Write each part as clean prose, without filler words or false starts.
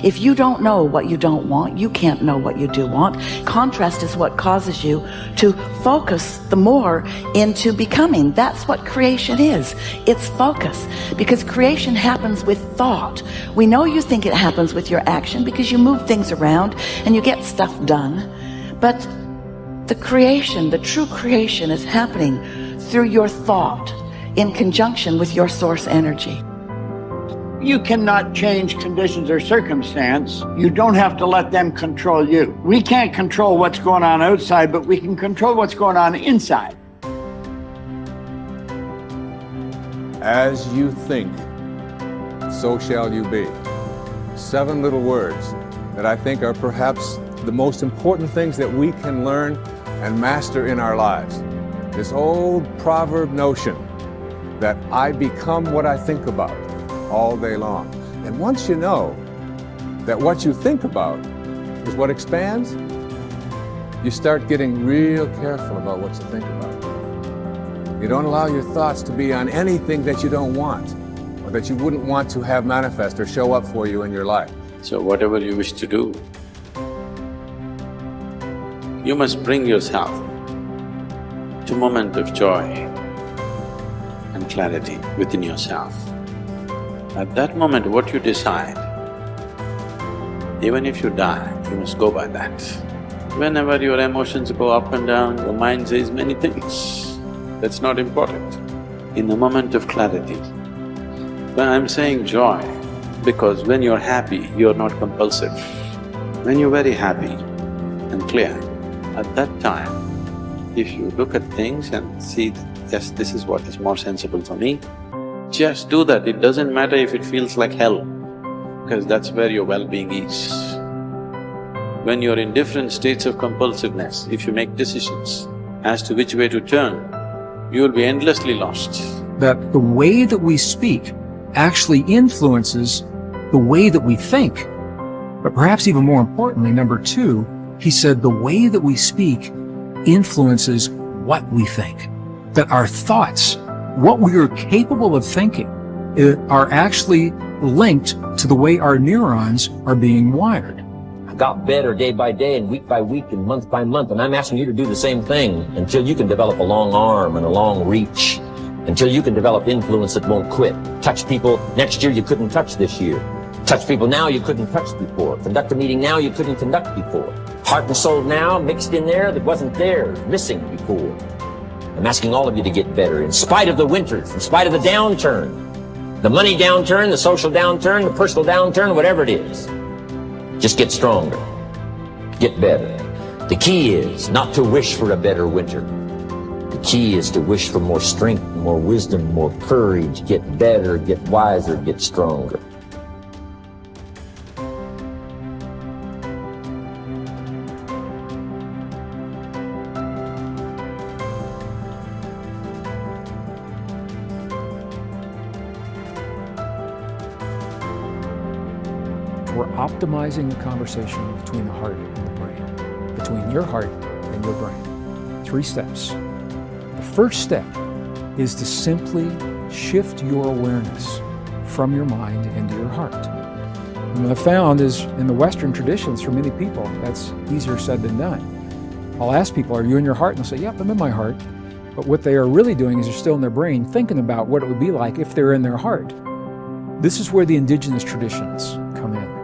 If you don't know what you don't want, you can't know what you do want. Contrast is what causes you to focus the more into becoming. That's what creation is. It's focus. Because creation happens with thought. We know you think it happens with your action because you move things around and you get stuff done. But the creation, the true creation, is happening through your thought in conjunction with your source energy. You cannot change conditions or circumstance. You don't have to let them control you. We can't control what's going on outside, but we can control what's going on inside. As you think, so shall you be. 7 little words that I think are perhaps the most important things that we can learn and master in our lives. This old proverb notion that I become what I think about all day long. And once you know that what you think about is what expands, you start getting real careful about what you think about. You don't allow your thoughts to be on anything that you don't want or that you wouldn't want to have manifest or show up for you in your life. So whatever you wish to do, you must bring yourself to a moment of joy and clarity within yourself. At that moment, what you decide, even if you die, you must go by that. Whenever your emotions go up and down, your mind says many things. That's not important. In the moment of clarity, when I'm saying joy, because when you're happy, you're not compulsive. When you're very happy and clear, at that time, if you look at things and see, yes, this is what is more sensible for me, just do that. It doesn't matter if it feels like hell, because that's where your well-being is. When you're in different states of compulsiveness, if you make decisions as to which way to turn, you will be endlessly lost. That the way that we speak actually influences the way that we think. But perhaps even more importantly, number 2, he said the way that we speak influences what we think. That our thoughts, what we are capable of thinking, are actually linked to the way our neurons are being wired. I got better day by day and week by week and month by month, and I'm asking you to do the same thing until you can develop a long arm and a long reach, until you can develop influence that won't quit. Touch people next year you couldn't touch this year. Touch people now you couldn't touch before. Conduct a meeting now you couldn't conduct before. Heart and soul now mixed in there that wasn't there, missing before. I'm asking all of you to get better in spite of the winters, in spite of the downturn, the money downturn, the social downturn, the personal downturn, whatever it is. Just get stronger, get better. The key is not to wish for a better winter. The key is to wish for more strength, more wisdom, more courage, get better, get wiser, get stronger. We're optimizing the conversation between the heart and the brain, between your heart and your brain. 3 steps. The first step is to simply shift your awareness from your mind into your heart. And what I found is in the Western traditions, for many people, that's easier said than done. I'll ask people, are you in your heart? And they'll say, yep, I'm in my heart. But what they are really doing is they're still in their brain thinking about what it would be like if they're in their heart. This is where the indigenous traditions come in.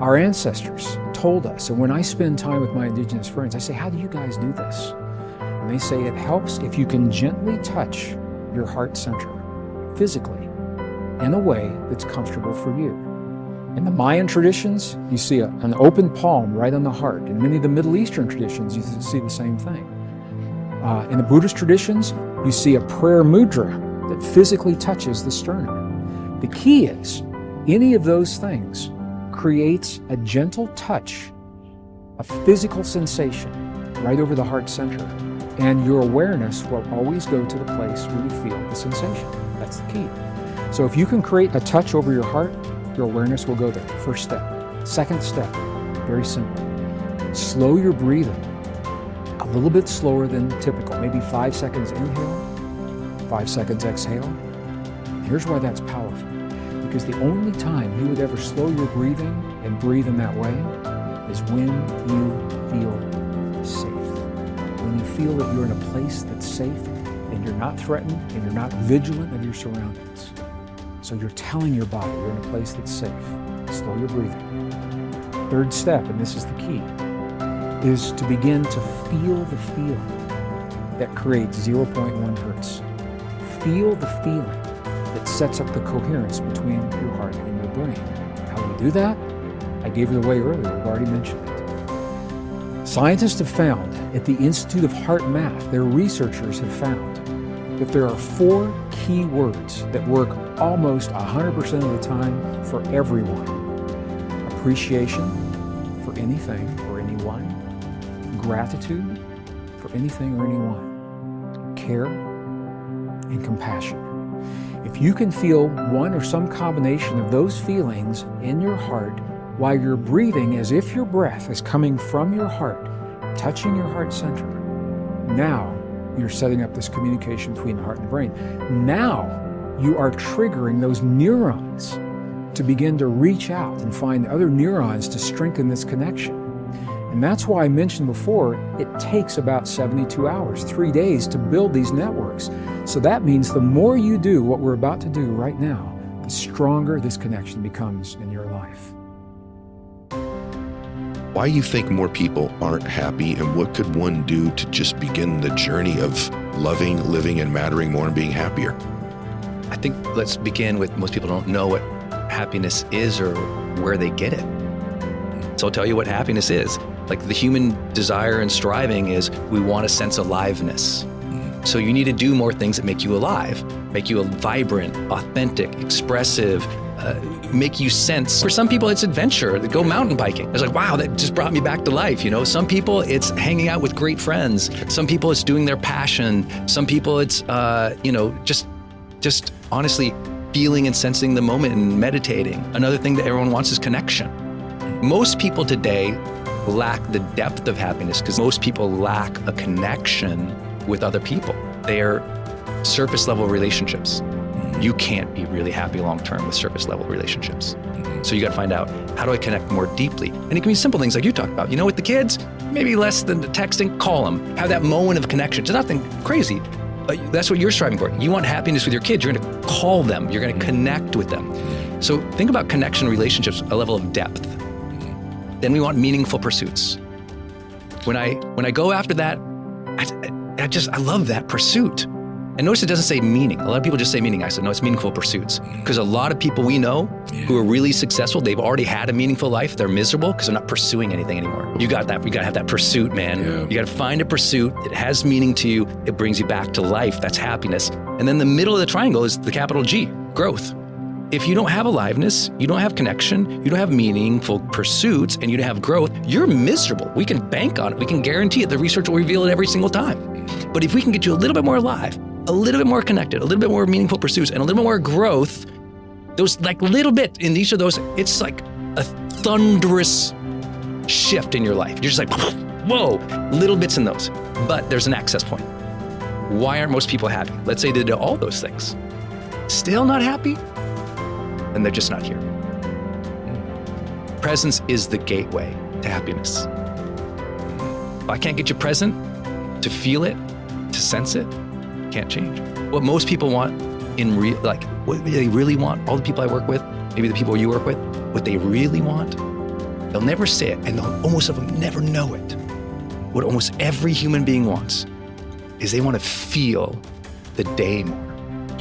Our ancestors told us, and when I spend time with my indigenous friends, I say, how do you guys do this? And they say it helps if you can gently touch your heart center, physically, in a way that's comfortable for you. In the Mayan traditions, you see an open palm right on the heart. In many of the Middle Eastern traditions, you see the same thing. In the Buddhist traditions, you see a prayer mudra that physically touches the sternum. The key is, any of those things creates a gentle touch, a physical sensation right over the heart center, and your awareness will always go to the place where you feel the sensation. That's the key. So if you can create a touch over your heart, your awareness will go there. First step. Second step, very simple. Slow your breathing a little bit slower than typical, maybe 5 seconds inhale, 5 seconds exhale. And here's why that's powerful. Because the only time you would ever slow your breathing and breathe in that way is when you feel safe. When you feel that you're in a place that's safe and you're not threatened and you're not vigilant of your surroundings. So you're telling your body you're in a place that's safe. Slow your breathing. Third step, and this is the key, is to begin to feel the feeling that creates 0.1 hertz. Feel the feeling that sets up the coherence between your heart and your brain. How do you do that? I gave it away earlier, I've already mentioned it. Scientists have found, at the Institute of Heart Math, their researchers have found that there are 4 key words that work almost 100% of the time for everyone. Appreciation for anything or anyone. Gratitude for anything or anyone. Care and compassion. If you can feel one or some combination of those feelings in your heart while you're breathing as if your breath is coming from your heart, touching your heart center, now you're setting up this communication between the heart and the brain. Now you are triggering those neurons to begin to reach out and find other neurons to strengthen this connection. And that's why I mentioned before, it takes about 72 hours, 3 days to build these networks. So that means the more you do what we're about to do right now, the stronger this connection becomes in your life. Why do you think more people aren't happy, and what could one do to just begin the journey of loving, living, and mattering more and being happier? I think let's begin with most people don't know what happiness is or where they get it. So I'll tell you what happiness is. Like the human desire and striving is we want a sense of aliveness. So you need to do more things that make you alive, make you vibrant, authentic, expressive, make you sense. For some people, it's adventure. They go mountain biking. It's like, wow, that just brought me back to life. You know, some people it's hanging out with great friends. Some people it's doing their passion. Some people it's, just honestly feeling and sensing the moment and meditating. Another thing that everyone wants is connection. Most people today lack the depth of happiness because most people lack a connection with other people. They're surface level relationships. You can't be really happy long-term with surface level relationships. So you got to find out, how do I connect more deeply? And it can be simple things like you talked about. You know, with the kids, maybe less than the texting, call them. Have that moment of connection. It's nothing crazy. That's what you're striving for. You want happiness with your kids. You're going to call them. You're going to connect with them. So think about connection relationships, a level of depth. Then we want meaningful pursuits. When I go after that, I love that pursuit. And notice it doesn't say meaning. A lot of people just say meaning. I said, no, it's meaningful pursuits. Because a lot of people we know who are really successful, they've already had a meaningful life. They're miserable because they're not pursuing anything anymore. You got that. You got to have that pursuit, man. Yeah. You got to find a pursuit. It has meaning to you. It brings you back to life. That's happiness. And then the middle of the triangle is the capital G, growth. If you don't have aliveness, you don't have connection, you don't have meaningful pursuits, and you don't have growth, you're miserable. We can bank on it. We can guarantee it. The research will reveal it every single time. But if we can get you a little bit more alive, a little bit more connected, a little bit more meaningful pursuits, and a little bit more growth, those like little bit in each of those, it's like a thunderous shift in your life. You're just like, whoa, little bits in those. But there's an access point. Why aren't most people happy? Let's say they did all those things. Still not happy? And they're just not here. Presence is the gateway to happiness. If I can't get you present, to feel it, to sense it, can't change. What most people want in real, like what they really want, all the people I work with, maybe the people you work with, what they really want, they'll never say it, and they'll almost of them never know it. What almost every human being wants is they want to feel the day more.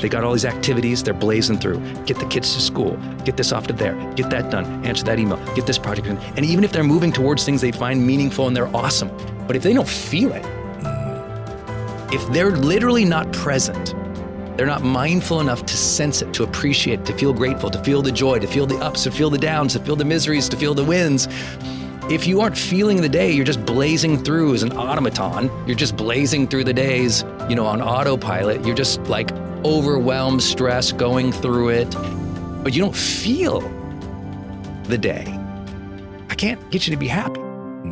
They got all these activities they're blazing through. Get the kids to school, get this off to there, get that done, answer that email, get this project done. And even if they're moving towards things they find meaningful and they're awesome, but if they don't feel it, if they're literally not present, they're not mindful enough to sense it, to appreciate it, to feel grateful, to feel the joy, to feel the ups, to feel the downs, to feel the miseries, to feel the wins. If you aren't feeling the day, you're just blazing through as an automaton. You're just blazing through the days, on autopilot. You're just like overwhelmed, stressed, going through it, but you don't feel the day. I can't get you to be happy.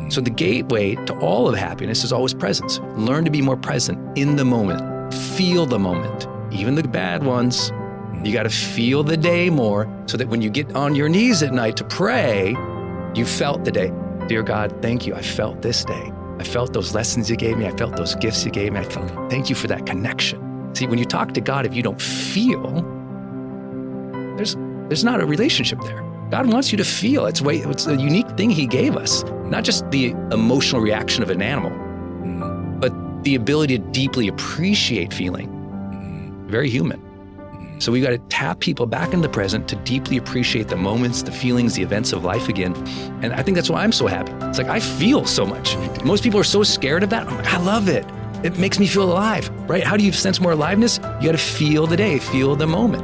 So the gateway to all of happiness is always presence. Learn to be more present in the moment. Feel the moment, even the bad ones. You got to feel the day more so that when you get on your knees at night to pray, you felt the day. Dear God, thank you. I felt this day. I felt those lessons you gave me. I felt those gifts you gave me. Thank you for that connection. See, when you talk to God, if you don't feel, there's not a relationship there. God wants you to feel. It's a unique thing he gave us. Not just the emotional reaction of an animal, but the ability to deeply appreciate feeling. Very human. So we got to tap people back in the present to deeply appreciate the moments, the feelings, the events of life again. And I think that's why I'm so happy. It's like, I feel so much. Most people are so scared of that. I'm like, I love it. It makes me feel alive, right? How do you sense more aliveness? You got to feel the day, feel the moment.